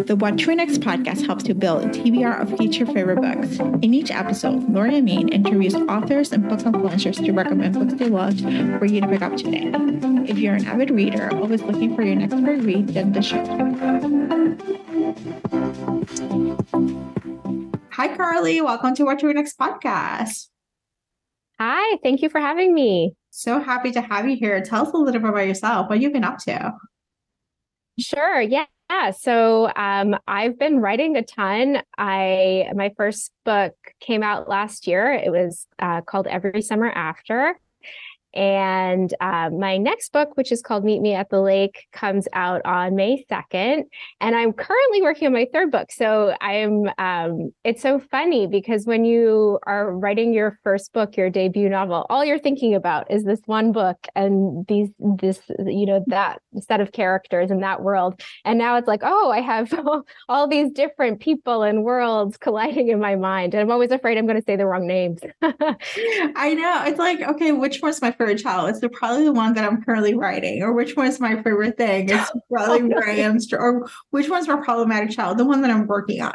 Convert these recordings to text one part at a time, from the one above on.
The What to Next podcast helps you build a TBR of future favorite books. In each episode, Lori and Maine interviews authors and book influencers to recommend books they loved for you to pick up today. If you're an avid reader, always looking for your next great read, then the show. Hi, Carley. Welcome to What to Next podcast. Hi, thank you for having me. So happy to have you here. Tell us a little bit about yourself, what you've been up to. Sure. Yeah. So I've been writing a ton. My first book came out last year. It was called Every Summer After. And my next book, which is called Meet Me at the Lake, comes out on May 2nd. And I'm currently working on my third book. So it's so funny because when you are writing your first book, your debut novel, all you're thinking about is this one book and that set of characters in that world. And now it's like, oh, I have all these different people and worlds colliding in my mind. And I'm always afraid I'm going to say the wrong names. I know. It's like, okay, which one's my favorite child? It's probably the one that I'm currently writing. Or which one's my favorite thing? It's probably where I am. Or which one's my problematic child? The one that I'm working on,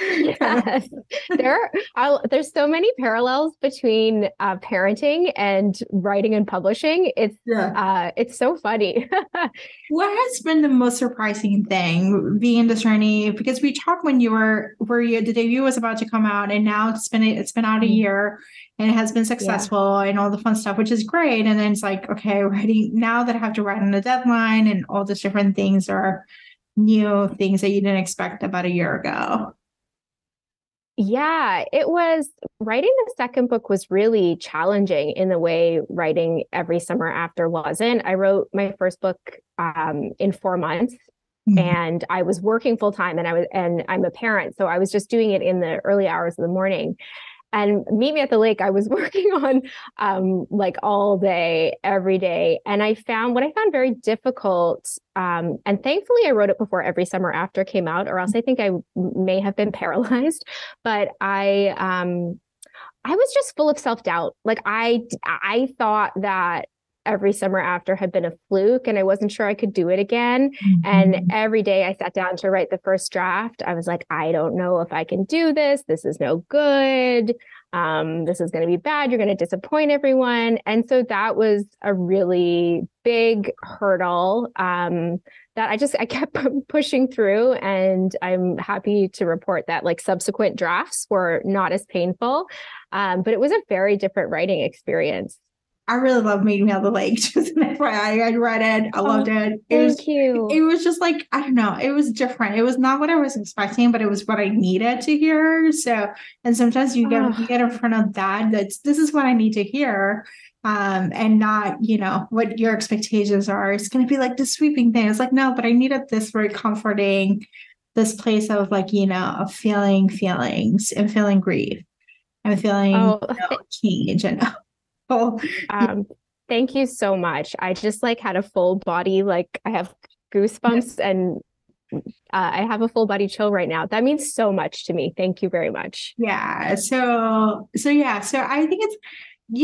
Yes. There's so many parallels between parenting and writing and publishing. It's so funny. What has been the most surprising thing being in this journey? Because we talked when the debut was about to come out, and now it's been out a year and it has been successful and all the fun stuff, which is great. And then it's like, okay, writing now that I have to write on a deadline and all these different things are new things that you didn't expect about a year ago. Yeah, it was writing the second book was really challenging in the way writing Every Summer After wasn't. I wrote my first book in 4 months. And I was working full time and I'm a parent. So I was just doing it in the early hours of the morning. And Meet Me at the Lake, I was working on like all day, every day. And what I found very difficult, and thankfully I wrote it before Every Summer After came out, or else I think I may have been paralyzed. But I was just full of self-doubt. Like I thought that Every Summer After had been a fluke and I wasn't sure I could do it again. Mm-hmm. And every day I sat down to write the first draft, I was like, I don't know if I can do this. This is no good. This is going to be bad. You're going to disappoint everyone. And so that was a really big hurdle that I kept pushing through. And I'm happy to report that like subsequent drafts were not as painful. But it was a very different writing experience. I really love Meet Me at the Lake. Just an FYI, I read it. I loved it. Thank you. It was just like, I don't know. It was different. It was not what I was expecting, but it was what I needed to hear. So, and sometimes you get in front of that. This is what I need to hear. And not, what your expectations are. It's going to be like the sweeping thing. It's like, no, but I needed this very comforting, this place of like, of feeling feelings and feeling grief and feeling change and thank you so much. I just like had a full body, like I have goosebumps and I have a full body chill right now. That means so much to me. Thank you very much. Yeah. So I think it's,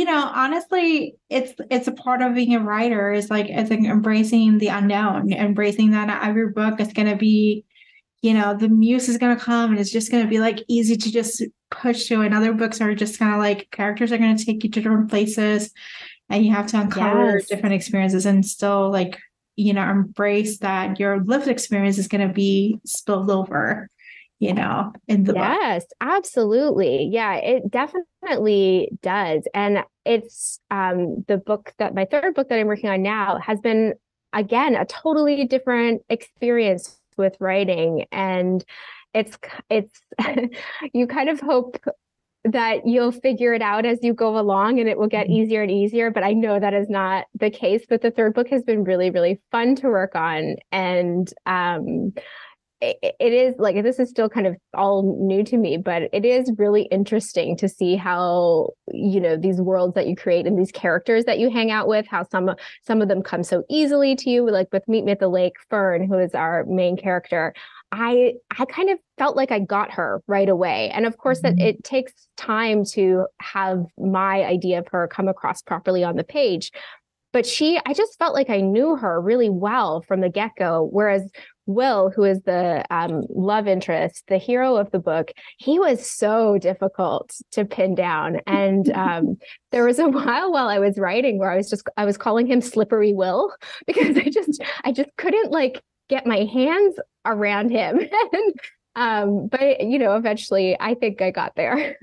honestly, it's a part of being a writer. It's like embracing the unknown, embracing that every book is going to be, the muse is going to come and it's just going to be like easy to just push to. And other books are just kind of like characters are going to take you to different places and you have to uncover different experiences and still like, embrace that your lived experience is going to be spilled over, in the book. Yes, absolutely. Yeah, it definitely does. And it's my third book that I'm working on now has been, again, a totally different experience with writing. And it's you kind of hope that you'll figure it out as you go along and it will get easier and easier. But I know that is not the case. But the third book has been really, really fun to work on. And it is like, this is still kind of all new to me, but it is really interesting to see how, these worlds that you create and these characters that you hang out with, how some of them come so easily to you, like with Meet Me at the Lake, Fern, who is our main character. I kind of felt like I got her right away. And of course that it takes time to have my idea of her come across properly on the page. but I just felt like I knew her really well from the get-go. Whereas Will, who is the love interest, the hero of the book, he was so difficult to pin down. And there was a while I was writing where I was calling him Slippery Will, because I just couldn't like get my hands around him. But eventually I think I got there.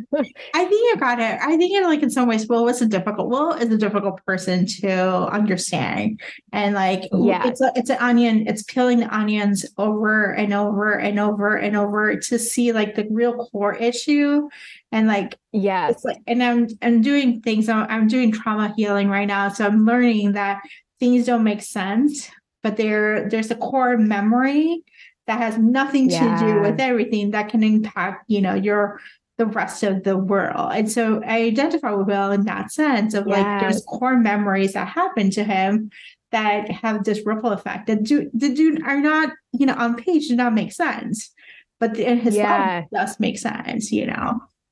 I think you got it. I think in some ways, Will is a difficult person to understand. And Yeah. it's an onion, it's peeling the onions over and over and over and over to see like the real core issue. And Yes. it's and I'm doing things, I'm doing trauma healing right now. So I'm learning that things don't make sense, but there's a core memory that has nothing to do with everything that can impact, the rest of the world. And so I identify with Will in that sense of there's core memories that happen to him that have this ripple effect that the dude are not, on page do not make sense, but in his life does make sense,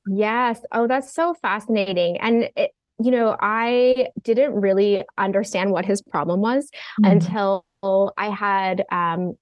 Yes. Oh, that's so fascinating. And I didn't really understand what his problem was until I had kind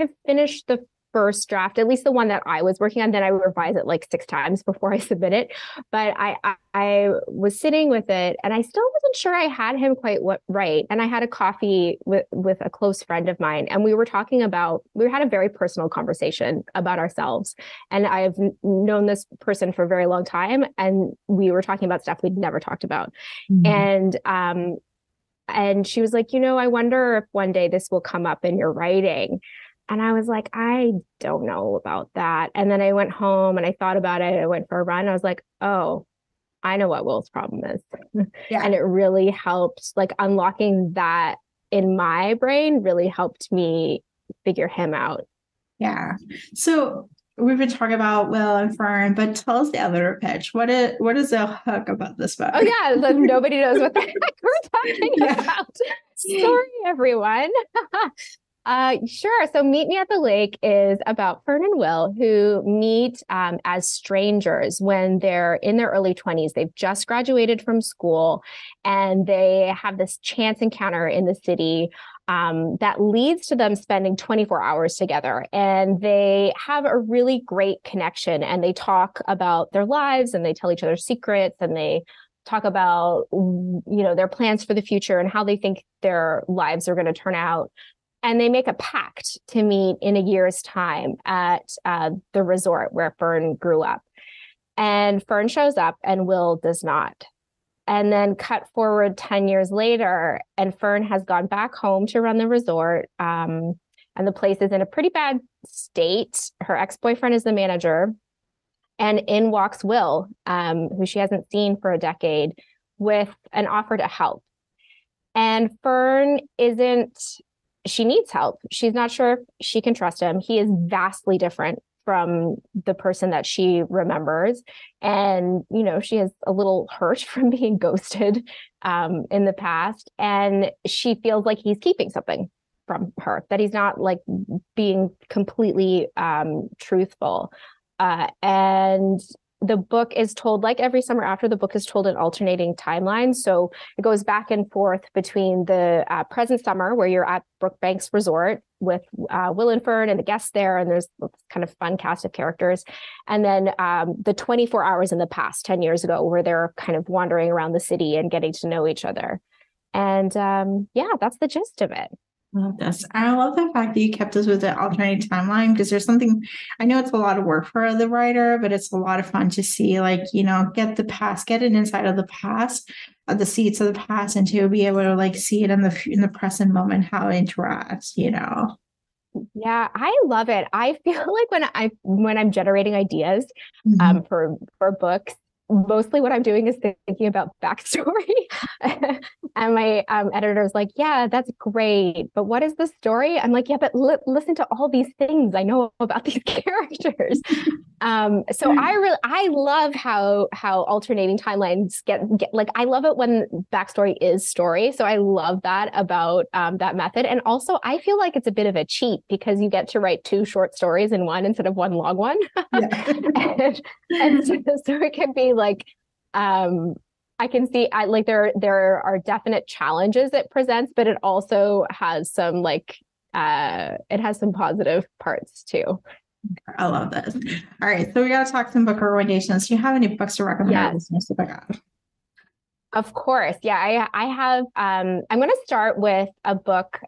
of finished the first draft, at least the one that I was working on. Then I would revise it like 6 times before I submit it. But I was sitting with it, and I still wasn't sure I had him quite right. And I had a coffee with a close friend of mine, and we had a very personal conversation about ourselves. And I've known this person for a very long time, and we were talking about stuff we'd never talked about. And she was like, I wonder if one day this will come up in your writing. And I was like, I don't know about that. And then I went home and I thought about it. I went for a run. I was like, oh, I know what Will's problem is. Yeah. And it really helped, unlocking that in my brain really helped me figure him out. Yeah. So we've been talking about Will and Fern, but tell us the elevator pitch. What is the hook about this book? Oh yeah, nobody knows what the heck we're talking about. Sorry, everyone. Sure. So Meet Me at the Lake is about Fern and Will, who meet as strangers when they're in their early 20s. They've just graduated from school, and they have this chance encounter in the city that leads to them spending 24 hours together. And they have a really great connection, and they talk about their lives, and they tell each other secrets, and they talk about, their plans for the future and how they think their lives are going to turn out. And they make a pact to meet in a year's time at the resort where Fern grew up. And Fern shows up and Will does not. And then cut forward 10 years later, and Fern has gone back home to run the resort. And the place is in a pretty bad state. Her ex-boyfriend is the manager. And in walks Will, who she hasn't seen for a decade, with an offer to help. And Fern she needs help. She's not sure if she can trust him. He is vastly different from the person that she remembers. And, she is a little hurt from being ghosted in the past. And she feels like he's keeping something from her, that he's not being completely truthful. And the book is told, like every summer after, the book is told in alternating timelines. So it goes back and forth between the present summer, where you're at Brookbank's resort with Will and Fern and the guests there, and there's this kind of fun cast of characters. And then the 24 hours in the past, 10 years ago, where they're kind of wandering around the city and getting to know each other. And that's the gist of it. Love this. I love the fact that you kept us with the alternating timeline, because there's something, I know it's a lot of work for the writer, but it's a lot of fun to see, get an insight of the past, of the seeds of the past, and to be able to see it in the present moment, how it interacts, Yeah, I love it. I feel like when I'm generating ideas for books, mostly what I'm doing is thinking about backstory. And my editor's like, yeah, that's great, but what is the story? I'm like, yeah, but listen to all these things I know about these characters. So I love how alternating timelines get I love it when backstory is story. So I love that about that method. And also I feel like it's a bit of a cheat, because you get to write 2 short stories in one instead of one long one. Yeah. and so it can be I can see like there are definite challenges it presents, but it also has some it has some positive parts too. I love this. All right, so we got to talk some book recommendations. Do you have any books to recommend our listeners to pick up? Of course. Yeah, I have I'm going to start with a book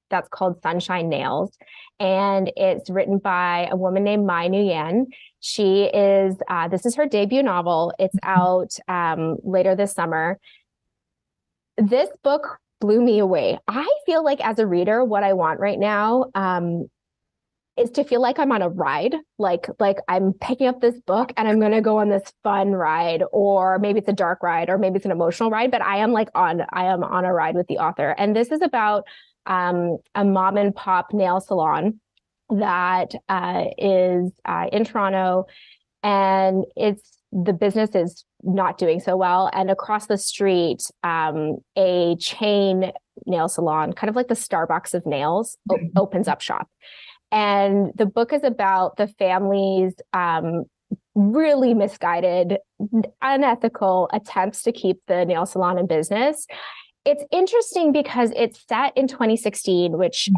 that's called Sunshine Nails, and it's written by a woman named Mai Nguyen. She is this is her debut novel. It's out later this summer. This book blew me away. I feel like as a reader, what I want right now is to feel like I'm on a ride, like I'm picking up this book and I'm going to go on this fun ride, or maybe it's a dark ride, or maybe it's an emotional ride, but I am on a ride with the author. And this is about a mom and pop nail salon that is in Toronto, and the business is not doing so well. And across the street, a chain nail salon, kind of like the Starbucks of nails, opens up shop. And the book is about the family's really misguided, unethical attempts to keep the nail salon in business. It's interesting because it's set in 2016, which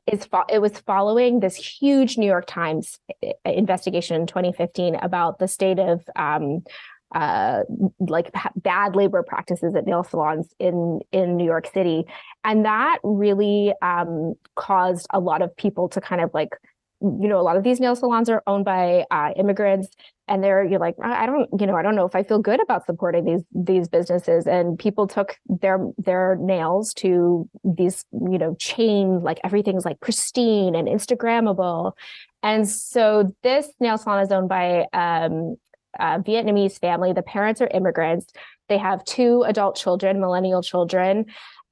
it was following this huge New York Times investigation in 2015 about the state of bad labor practices at nail salons in New York City. And that really caused a lot of people to kind of a lot of these nail salons are owned by immigrants, and you're like, I don't know if I feel good about supporting these businesses. And people took their nails to these, chain, like everything's like pristine and Instagrammable. And so this nail salon is owned by a Vietnamese family. The parents are immigrants. They have 2 adult children, millennial children.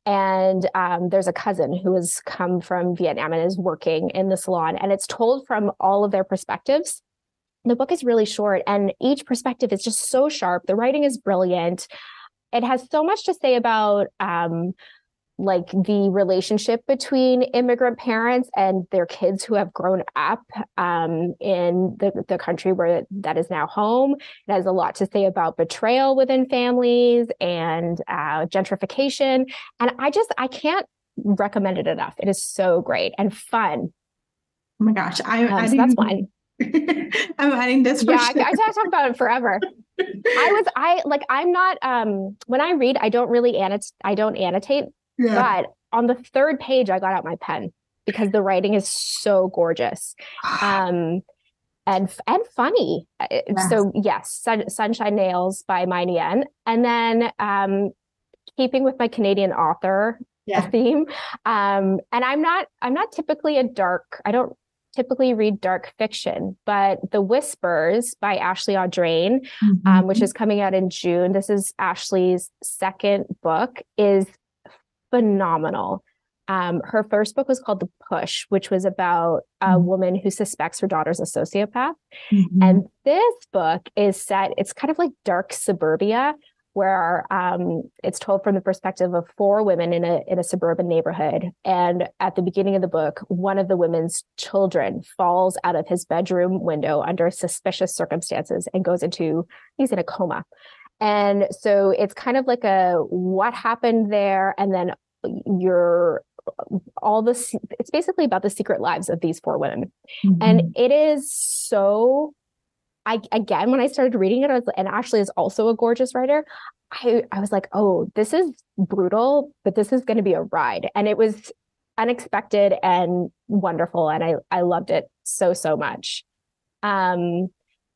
And there's a cousin who has come from Vietnam and is working in the salon. And it's told from all of their perspectives. The book is really short, and each perspective is just so sharp. The writing is brilliant. It has so much to say about the relationship between immigrant parents and their kids who have grown up in the country where that is now home. It has a lot to say about betrayal within families and gentrification. And I can't recommend it enough. It is so great and fun. Oh my gosh. So that's one. I'm adding this. Yeah, sure. I talk about it forever. I'm not, when I read, I don't annotate. Yeah. But on the 3rd page, I got out my pen because the writing is so gorgeous, and funny. Yeah. So yes, Sunshine Nails by Mai Nguyen. And then keeping with my Canadian author theme, and I'm not typically I don't typically read dark fiction, but The Whispers by Ashley Audrain, which is coming out in June. This is Ashley's 2nd book, is phenomenal. Her first book was called The Push, which was about a woman who suspects her daughter's a sociopath. And this book is set, it's kind of like dark suburbia, where it's told from the perspective of 4 women in a suburban neighborhood. And at the beginning of the book, one of the women's children falls out of his bedroom window under suspicious circumstances and he's in a coma. And so it's kind of like what happened there, and then it's basically about the secret lives of these 4 women. And it is so, when I started reading it, and Ashley is also a gorgeous writer, I was like, oh, this is brutal, but this is going to be a ride. And it was unexpected and wonderful. And I loved it so, so much. And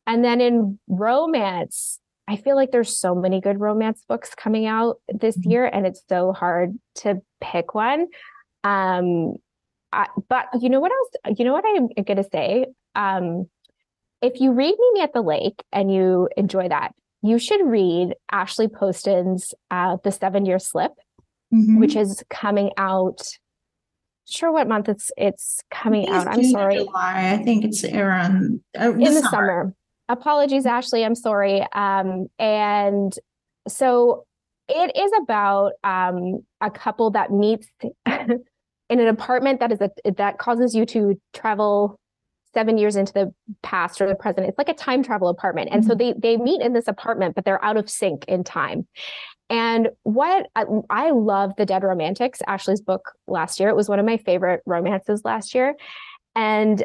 then in romance, I feel like there's so many good romance books coming out this year, and it's so hard to pick one. But you know what else? You know what I'm going to say? If you read Meet Me at the Lake and you enjoy that, you should read Ashley Poston's The 7-Year Slip, which is coming out. Sure what month it's coming out. I'm sorry. July. I think it's around in the summer. Apologies, Ashley. I'm sorry. And so it is about a couple that meets in an apartment that causes you to travel 7 years into the past or the present. It's like a time travel apartment. And so they meet in this apartment, but they're out of sync in time. And what I love The Dead Romantics, Ashley's book last year. It was one of my favorite romances last year. And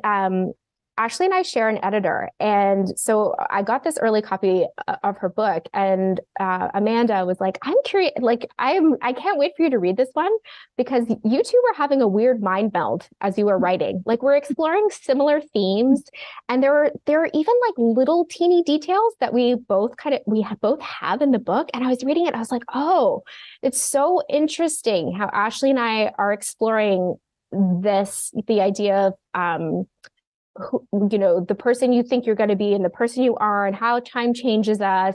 Ashley and I share an editor. And so I got this early copy of her book, and Amanda was like, I'm curious, like, I can't wait for you to read this one, because you two were having a weird mind meld as you were writing. Like, we're exploring similar themes, and there are even like little teeny details that we both have in the book. And I was reading it, I was like, oh, it's so interesting how Ashley and I are exploring the idea of the person you think you're going to be and the person you are, and how time changes us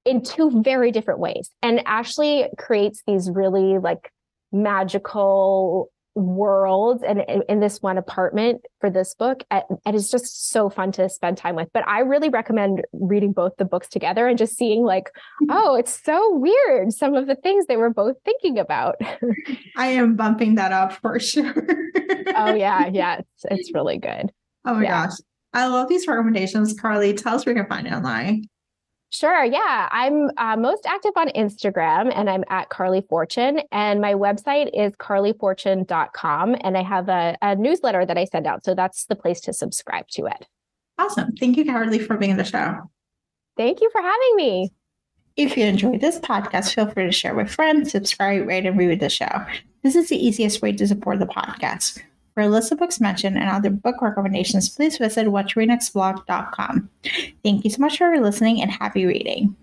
in two very different ways. And Ashley creates these really like magical worlds and in this one apartment for this book, and it's just so fun to spend time with. But I really recommend reading both the books together and just seeing like, oh, it's so weird, some of the things they were both thinking about. I am bumping that up for sure. Oh yeah, it's really good. Oh my gosh. I love these recommendations. Carley, tell us where we can find it online. Sure. Yeah. I'm most active on Instagram, and I'm at Carley Fortune, and my website is carleyfortune.com. And I have a newsletter that I send out. So that's the place to subscribe to it. Awesome. Thank you, Carley, for being on the show. Thank you for having me. If you enjoyed this podcast, feel free to share with friends, subscribe, rate, and review the show. This is the easiest way to support the podcast. For a list of books mentioned and other book recommendations, please visit whattoreadnextblog.com. Thank you so much for listening, and happy reading.